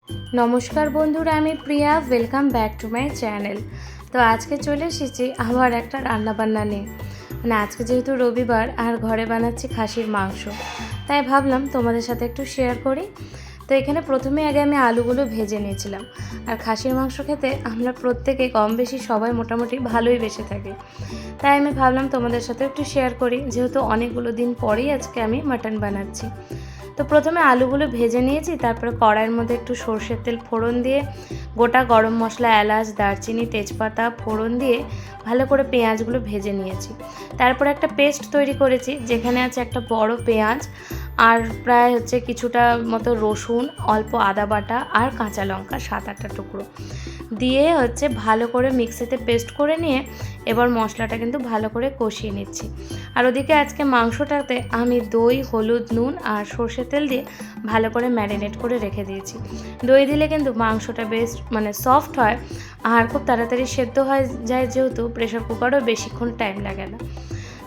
नमस्कार बंधुरा आमी Priya welcome back to my channel. तो आज के चले एसेछि आबार एकटा रान्ना बान्ना निये। মানে আজকে যেহেতু রবিবার আর ঘরে বানাচ্ছি খাসির মাংস, তাই ভাবলাম তোমাদের সাথে একটু শেয়ার করি। তো এখানে প্রথমে আগে আমি আলুগুলো ভেজে নিয়েছিলাম। আর খাসির মাংস খেতে আমরা প্রত্যেকে কম বেশি সবাই মোটামুটি ভালোই বেসে থাকি, তাই আমি ভাবলাম তোমাদের সাথে একটু শেয়ার করি, যেহেতু অনেকগুলো দিন পরেই আজকে আমি মাটন বানাচ্ছি। তো প্রথমে আলুগুলো ভেজে নিয়েছি, তারপরে কড়াইয়ের মধ্যে একটু সরষের তেল ফোড়ন দিয়ে গোটা গরম মশলা, এলাচ, দারচিনি, তেজপাতা ফোড়ন দিয়ে ভালো করে পেঁয়াজগুলো ভেজে নিয়েছি। তারপর একটা পেস্ট তৈরি করেছি, যেখানে আছে একটা বড় পেঁয়াজ আর প্রায় কিছুটা মতো রসুন, অল্প আদা বাটা আর কাঁচা লঙ্কা 7-8টা টুকরো দিয়ে ভালো করে মিক্সিতে পেস্ট করে নিয়ে এবার মশলাটা কিন্তু ভালো করে কষিয়ে নিচ্ছি। আর ওদিকে আজকে মাংসটাতে আমি দই, হলুদ, নুন আর সর্ষের তেল দিয়ে ভালো করে ম্যারিনেট করে রেখে দিয়েছি। দই দিলে কিন্তু মাংসটা বেশ সফট হয় আর খুব তাড়াতাড়ি সেদ্ধ হয়ে যায়, যেহেতু প্রেশার কুকারও বেশিক্ষণ টাইম লাগে না।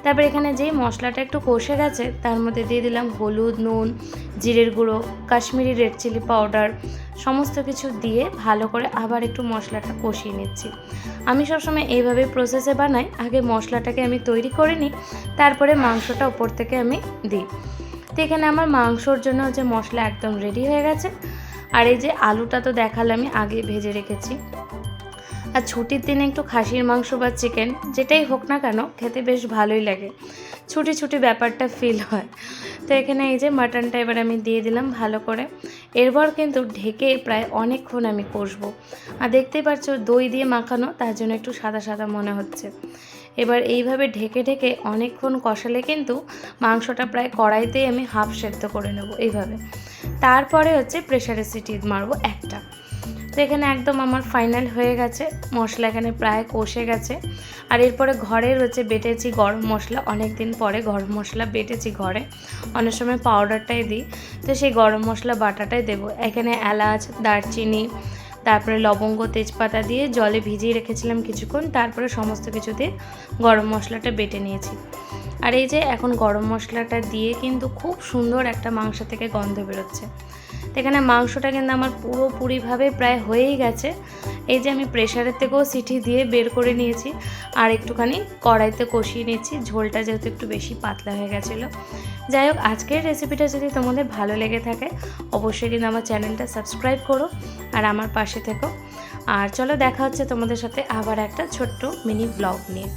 তারপর এখানে যেই মশলাটা একটু কষে গেছে, তার মধ্যে দিয়ে দিলাম হলুদ, নুন, জিরের গুঁড়ো, কাশ্মীরি রেড চিলি পাউডার, সমস্ত কিছু দিয়ে ভালো করে আবার একটু মশলাটা কষিয়ে নিচ্ছি। আমি সবসময় এইভাবে প্রসেসে বানাই, আগে মশলাটাকে আমি তৈরি করে নিই, তারপরে মাংসটা ওপর থেকে আমি দিই। তো এখানে আমার মাংসর জন্য মশলা একদম রেডি হয়ে গেছে। আর এই যে আলুটা তো দেখালামই, আগে ভেজে রেখেছি। আর ছুটির দিনে একটু খাসির মাংস বা চিকেন যেটাই হোক না কেন খেতে বেশ ভালোই লাগে, ছুটি ছুটি ব্যাপারটা ফিল হয়। তো এখানে এই যে মাটনটা এবার আমি দিয়ে দিলাম ভালো করে। এরপর কিন্তু ঢেকে প্রায় অনেকক্ষণ আমি কষবো। আর দেখতেই পাচ্ছ দই দিয়ে মাখানো, তার জন্য একটু সাদা সাদা মনে হচ্ছে। এবার এইভাবে ঢেকে ঢেকে অনেকক্ষণ কষালে কিন্তু মাংসটা প্রায় কড়াইতেই আমি হাফ সেদ্ধ করে নেব এইভাবে। তারপরে প্রেশারে সিটি মারবো একটা। তো এখানে একদম আমার ফাইনাল হয়ে গেছে, মশলা এখানে প্রায় কষে গেছে। আর এরপরে ঘরে বেটেছি গরম মশলা, অনেক দিন পরে গরম মশলা বেটেছি ঘরে, অনেক সময় পাউডারটাই দিই, তো সেই গরম মশলা বাটাটাই দেবো। এখানে এলাচ, দারচিনি, তারপরে লবঙ্গ, তেজপাতা দিয়ে জলে ভিজিয়ে রেখেছিলাম কিছুক্ষণ, তারপরে সমস্ত কিছু দিয়ে গরম মশলাটা বেটে নিয়েছি। আর এই যে এখন গরম মশলাটা দিয়ে কিন্তু খুব সুন্দর একটা মাংস থেকে গন্ধ বেরোচ্ছে। এখানে মাংসটা কিন্তু আমার পুরোপুরিভাবে প্রায় হয়েই গেছে। এই যে আমি প্রেশারের থেকেও সিটি দিয়ে বের করে নিয়েছি আর একটুখানি কড়াইতে কষিয়ে নিচ্ছি, ঝোলটা যেহেতু একটু বেশি পাতলা হয়ে গেছিলো। যাই হোক, আজকের রেসিপিটা যদি তোমাদের ভালো লেগে থাকে অবশ্যই কিন্তু আমার চ্যানেলটা সাবস্ক্রাইব করো আর আমার পাশে থেকো। আর চলো দেখা হচ্ছে তোমাদের সাথে আবার একটা ছোট্ট মিনি ব্লগ নিয়ে।